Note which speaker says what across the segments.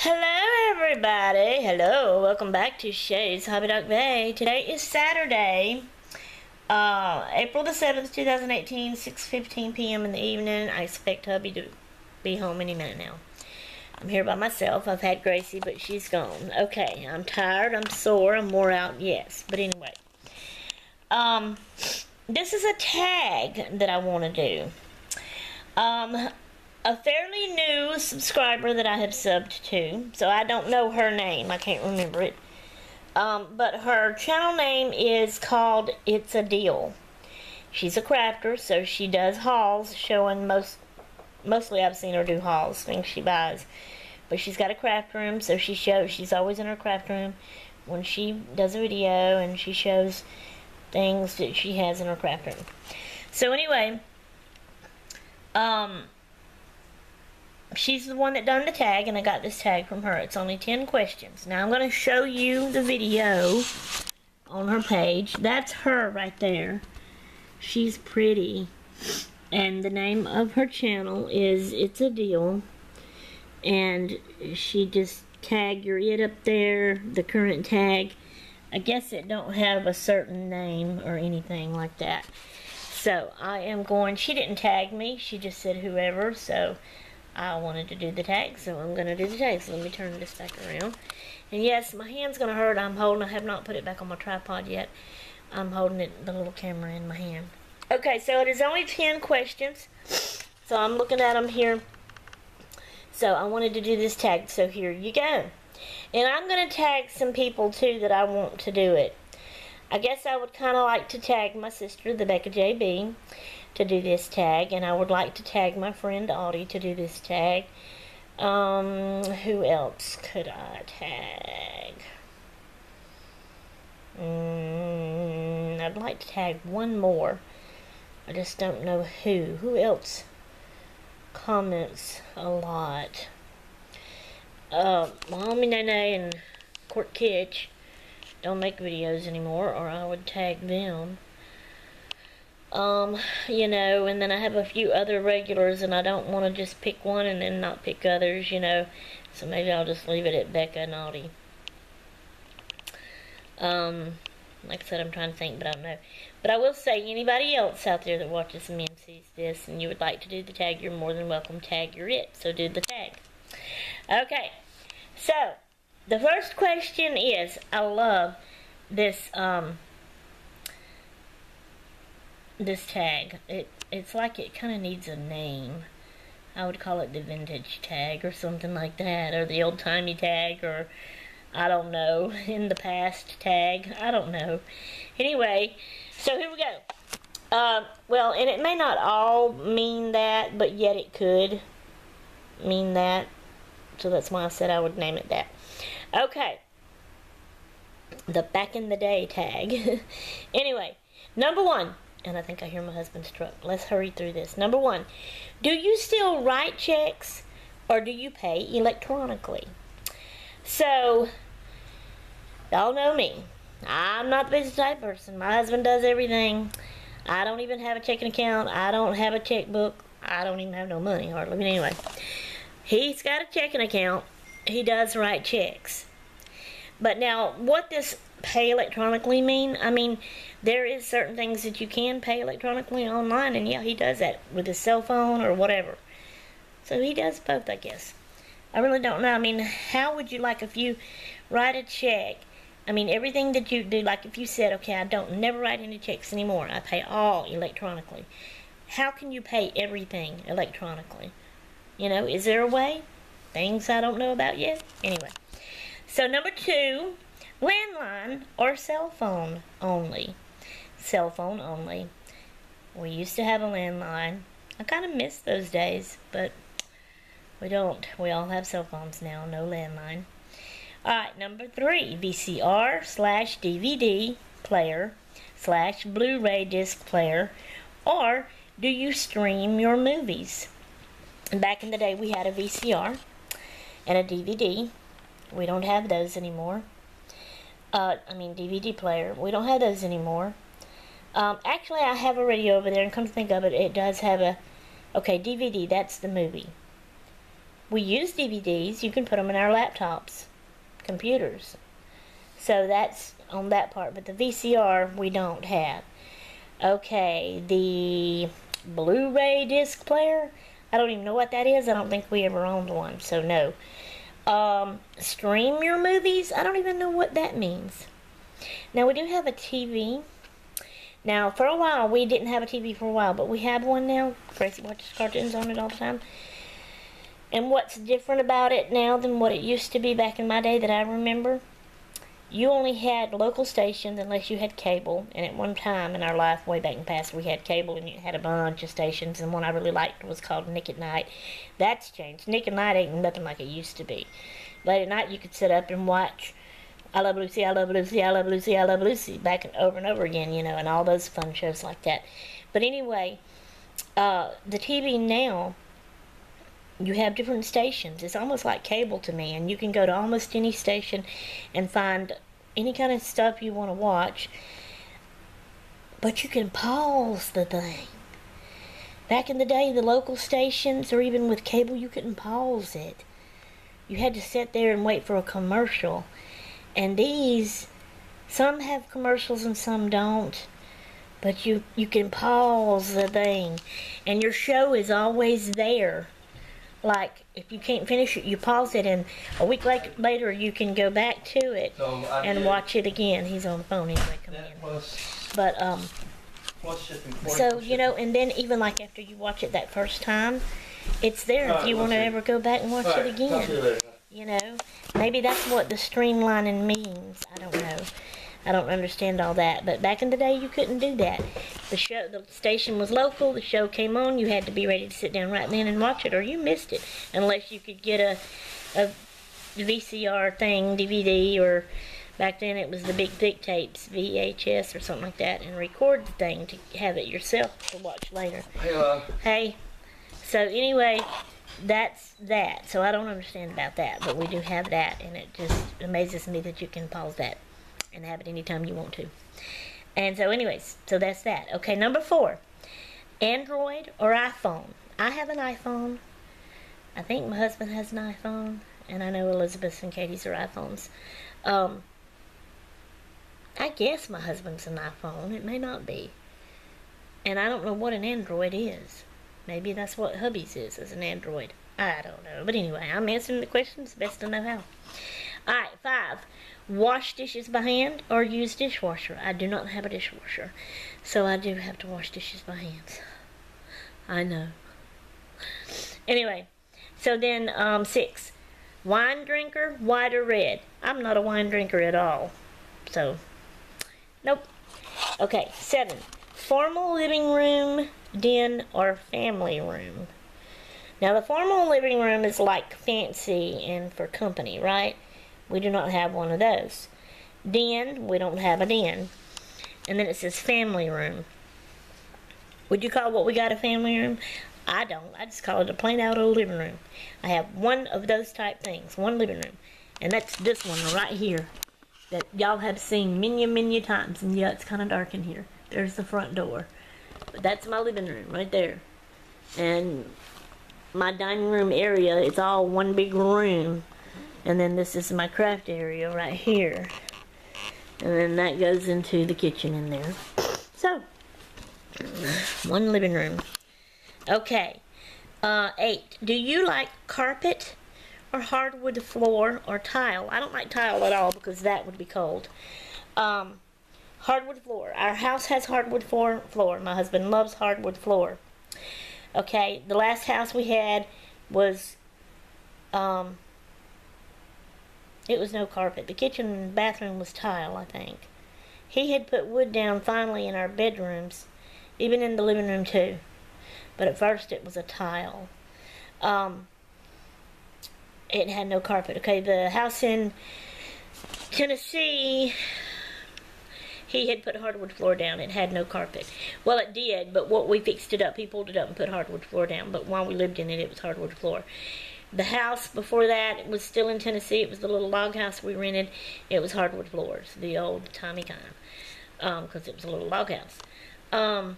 Speaker 1: Hello everybody, hello, welcome back to Shay's Hobby Dog Bay. Today is Saturday, April the 7th, 2018, 6:15 p.m. in the evening. I expect hubby to be home any minute now. I'm here by myself. I've had Gracie, but she's gone. Okay, I'm tired, I'm sore, I'm wore out, yes. But anyway, this is a tag that I want to do. A fairly new subscriber that I have subbed to, so I don't know her name, I can't remember it, but her channel name is called It's a Deal. She's a crafter, so she does hauls, showing mostly I've seen her do hauls, things she buys, but she's got a craft room, so she's always in her craft room when she does a video, and she shows things that she has in her craft room. So anyway, she's the one that done the tag, and I got this tag from her. It's only 10 questions. Now I'm going to show you the video on her page. That's her right there. She's pretty. And the name of her channel is It's a Deal. And she just tagged your it up there, the current tag. I guess it don't have a certain name or anything like that. So I am going, she didn't tag me, she just said whoever, so I wanted to do the tag, so I'm going to do the tag. So let me turn this back around. And yes, my hand's going to hurt. I have not put it back on my tripod yet. I'm holding the little camera in my hand. Okay, so it is only 10 questions. So I'm looking at them here. So I wanted to do this tag, so here you go. And I'm going to tag some people too that I want to do it. I guess I would kind of like to tag my sister, the Becca JB, to do this tag, and I would like to tag my friend Audie to do this tag. Who else could I tag? I'd like to tag one more. I just don't know who. Who else comments a lot? Mommy Nene and Court Kitch don't make videos anymore, or I would tag them. You know, and then I have a few other regulars, and I don't want to just pick one and then not pick others, you know, so maybe I'll just leave it at Becca and Audie. Like I said, I'm trying to think, but I don't know. But I will say, anybody else out there that watches me and sees this, and you would like to do the tag, you're more than welcome. Tag your it, so do the tag. Okay, so, the first question is, I love this, this tag. It's like it kind of needs a name. I would call it the vintage tag or something like that, or the old-timey tag, or I don't know, in the past tag. I don't know. Anyway, so here we go. Well, and it may not all mean that, but yet it could mean that. So that's why I said I would name it that. Okay. The back in the day tag. Anyway, number one. And I think I hear my husband's truck. Let's hurry through this. Number one, do you still write checks or do you pay electronically? So, y'all know me. I'm not the business type person. My husband does everything. I don't even have a checking account. I don't have a checkbook. I don't even have no money hardly. But anyway, he's got a checking account. He does write checks. But now, what does pay electronically mean? I mean, there is certain things that you can pay electronically online, and yeah, he does that with his cell phone or whatever. So he does both, I guess. I really don't know. I mean, how would you like if you write a check? I mean, everything that you do, like if you said, okay, I don't never write any checks anymore. I pay all electronically. How can you pay everything electronically? You know, is there a way? Things I don't know about yet. Anyway. So number two, landline or cell phone only. Cell phone only. We used to have a landline. I kind of miss those days, but we don't. We all have cell phones now, no landline. Alright, number three, VCR/DVD player / Blu-ray disc player, or do you stream your movies? And back in the day, we had a VCR and a DVD. We don't have those anymore. DVD player. We don't have those anymore. Actually, I have a radio over there, and come to think of it, it does have a... Okay, DVD, that's the movie. we use DVDs. You can put them in our laptops, computers. So that's on that part. But the VCR, we don't have. Okay, the Blu-ray disc player, I don't even know what that is. I don't think we ever owned one, so no. Stream your movies, I don't even know what that means. Now, we do have a TV. Now, for a while, we didn't have a TV for a while, but we have one now. Gracie watches cartoons on it all the time. And what's different about it now than what it used to be back in my day that I remember? You only had local stations unless you had cable. And at one time in our life, way back in the past, we had cable and you had a bunch of stations. And one I really liked was called Nick at Night. That's changed. Nick at Night ain't nothing like it used to be. Late at night, you could sit up and watch I Love Lucy, I Love Lucy, I Love Lucy, I Love Lucy, back and over again, you know, and all those fun shows like that. But anyway, the TV now, you have different stations. It's almost like cable to me, and you can go to almost any station and find any kind of stuff you want to watch, but you can pause the thing. Back in the day, the local stations, or even with cable, you couldn't pause it. You had to sit there and wait for a commercial. And these, some have commercials and some don't. But you can pause the thing. And your show is always there. Like, if you can't finish it, you pause it. And a week later, you can go back to it and watch it again. He's on the phone anyway. Come in. But, so, you know, and then even like after you watch it that first time, it's there if you want to ever go back and watch it again. You know, maybe that's what the streamlining means. I don't know. I don't understand all that. But back in the day, you couldn't do that. The station was local. The show came on. You had to be ready to sit down right then and watch it, or you missed it. Unless you could get a VCR thing, DVD, or back then it was the big thick tapes, VHS or something like that, and record the thing to have it yourself to watch later.
Speaker 2: Hey, love.
Speaker 1: Hey. So anyway, that's that. So I don't understand about that, but we do have that, and it just amazes me that you can pause that and have it anytime you want to. And so anyways, so that's that. Okay, number 4, Android or iPhone. I have an iPhone. I think my husband has an iPhone, and I know Elizabeth's and Katie's are iPhones. I guess my husband's an iPhone. It may not be. And I don't know what an Android is. Maybe that's what hubby's is an Android. I don't know. But anyway, I'm answering the questions best to know how. Alright, 5. Wash dishes by hand or use dishwasher. I do not have a dishwasher, so I do have to wash dishes by hand. I know. Anyway, so then 6. Wine drinker, white or red. I'm not a wine drinker at all. So, nope. Okay, 7. Formal living room, den, or family room. Now, the formal living room is like fancy and for company, right? We do not have one of those. Den, we don't have a den. And then it says family room. Would you call what we got a family room? I don't. I just call it a plain out old living room. I have one of those type things, one living room. And that's this one right here that y'all have seen many times. And yeah, it's kind of dark in here. There's the front door. But that's my living room right there. And my dining room area, it's all one big room. And then this is my craft area right here. And then that goes into the kitchen in there. So, one living room. Okay. 8. Do you like carpet or hardwood floor or tile? I don't like tile at all because that would be cold. Hardwood floor. Our house has hardwood floor. My husband loves hardwood floor. Okay, the last house we had was, it was no carpet. The kitchen and bathroom was tile, I think. He had put wood down finally in our bedrooms, even in the living room too. But at first it was a tile. It had no carpet. Okay, the house in Tennessee, he had put hardwood floor down. It had no carpet. Well, it did, but what we fixed it up. He pulled it up and put hardwood floor down. But while we lived in it, it was hardwood floor. The house before that, it was still in Tennessee. It was the little log house we rented. It was hardwood floors, the old-timey kind, because it was a little log house.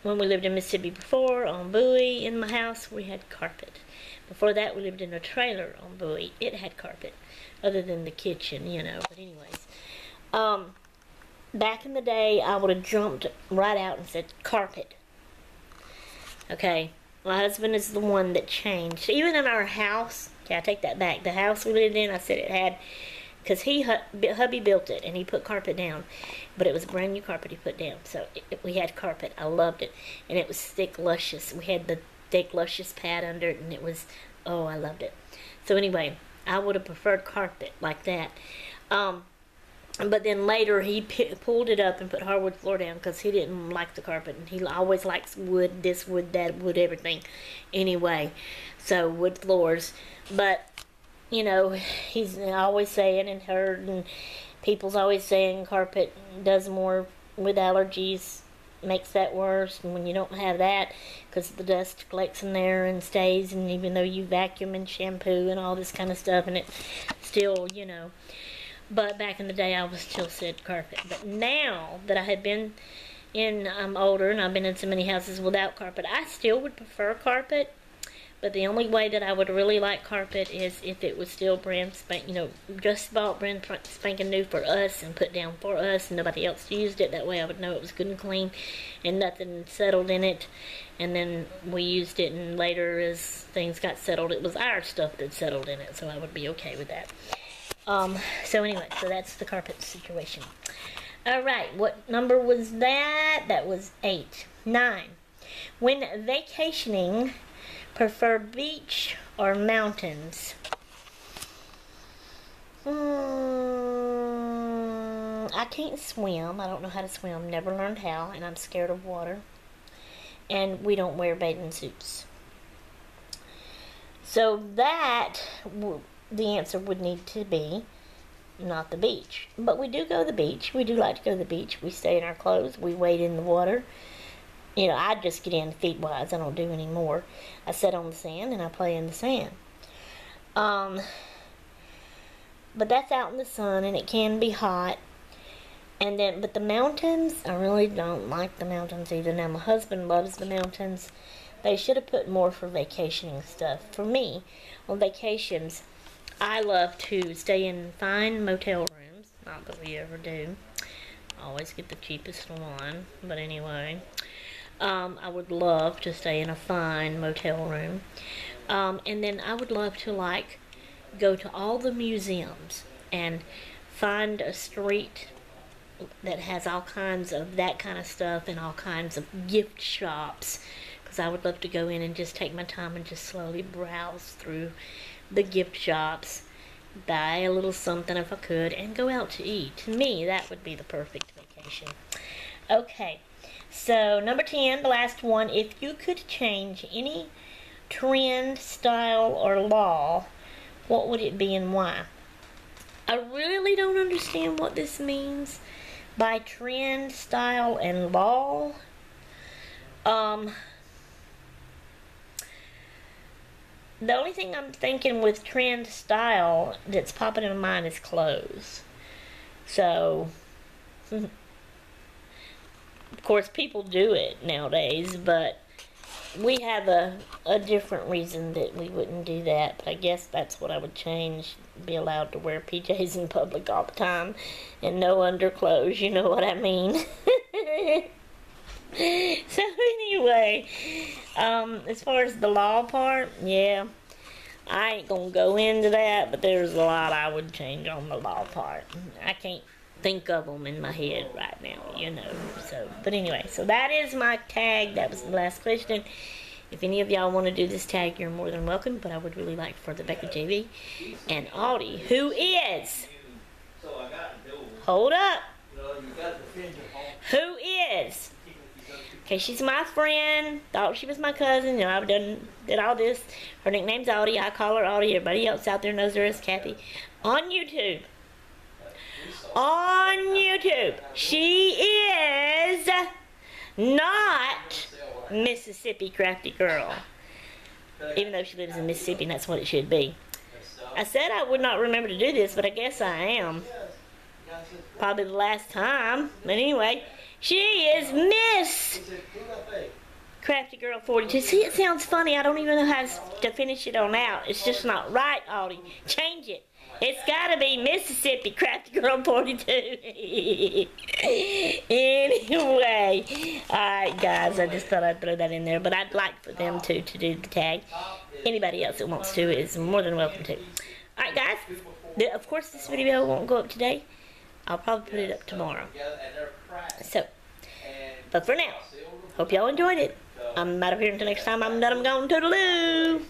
Speaker 1: when we lived in Mississippi before, on Bowie, in my house, we had carpet. Before that, we lived in a trailer on Bowie. It had carpet, other than the kitchen, you know. But anyways, back in the day, I would have jumped right out and said carpet. Okay, my husband is the one that changed. Even in our house, okay, I take that back. The house we lived in, I said it had, because hubby built it, and he put carpet down. But it was brand new carpet he put down. So we had carpet. I loved it. And it was thick, luscious. We had the thick, luscious pad under it, and it was, oh, I loved it. So anyway, I would have preferred carpet like that. But then later he pulled it up and put hardwood floor down because he didn't like the carpet. And he always likes wood, this wood, that wood, everything. Anyway, so wood floors. But, you know, he's always saying and heard, and people's always saying carpet does more with allergies, makes that worse. And when you don't have that, because the dust collects in there and stays, and even though you vacuum and shampoo and all this kind of stuff, and it still, you know. But back in the day, I was still said carpet. But now that I have been in, I'm older and I've been in so many houses without carpet, I still would prefer carpet. But the only way that I would really like carpet is if it was still brand spank, you know, just bought brand spanking new for us and put down for us, and nobody else used it. That way I would know it was good and clean and nothing settled in it. And then we used it, and later as things got settled, it was our stuff that settled in it, so I would be okay with that. So anyway, so that's the carpet situation. Alright, what number was that? That was 8. 9. When vacationing, prefer beach or mountains? I can't swim. I don't know how to swim. Never learned how, and I'm scared of water. And we don't wear bathing suits. So that, the answer would need to be not the beach. But we do go to the beach. We do like to go to the beach. We stay in our clothes. We wade in the water. You know, I just get in feet wise. I don't do any more. I sit on the sand and I play in the sand. But that's out in the sun, and it can be hot. And then, but the mountains, I really don't like the mountains either. Now, my husband loves the mountains. They should have put more for vacationing stuff. For me, on vacations, I love to stay in fine motel rooms. Not that we ever do. Always get the cheapest one. But anyway, I would love to stay in a fine motel room. And then I would love to, like, go to all the museums and find a street that has all kinds of that kind of stuff and all kinds of gift shops, because I would love to go in and just take my time and just slowly browse through the gift shops, buy a little something if I could, and go out to eat. To me, that would be the perfect vacation. Okay, so number 10, the last one. If you could change any trend, style, or law, what would it be and why? I really don't understand what this means by trend, style, and law. The only thing I'm thinking with trend, style that's popping in my mind is clothes. So, of course, people do it nowadays, but we have a different reason that we wouldn't do that. But I guess that's what I would change. Be allowed to wear PJs in public all the time and no underclothes, you know what I mean. So anyway, as far as the law part, yeah, I ain't gonna go into that, but there's a lot I would change on the law part. I can't think of them in my head right now, you know. So, but anyway, so that is my tag. That was the last question. If any of y'all want to do this tag, you're more than welcome, but I would really like for the Becca JV and Audie, who is, hold up, who is, okay, she's my friend, thought she was my cousin, you know, I've did all this. Her nickname's Audie. I call her Audie. Everybody else out there knows her as Kathy. On YouTube. On YouTube. She is not Mississippi Crafty Girl. Even though she lives in Mississippi, and that's what it should be. I said I would not remember to do this, but I guess I am. probably the last time. But anyway, she is Miss Crafty Girl 42. See, it sounds funny. I don't even know how to finish it on out. It's just not right, Audie. Change it. It's gotta be Mississippi Crafty Girl 42. Anyway. Alright, guys. I just thought I'd throw that in there. But I'd like for them to do the tag. Anybody else that wants to is more than welcome to. Alright, guys. Of course, this video won't go up today. I'll probably put it up tomorrow. So, but for now, hope y'all enjoyed it. I'm out of here until next time. I'm done. I'm going. Toodaloo.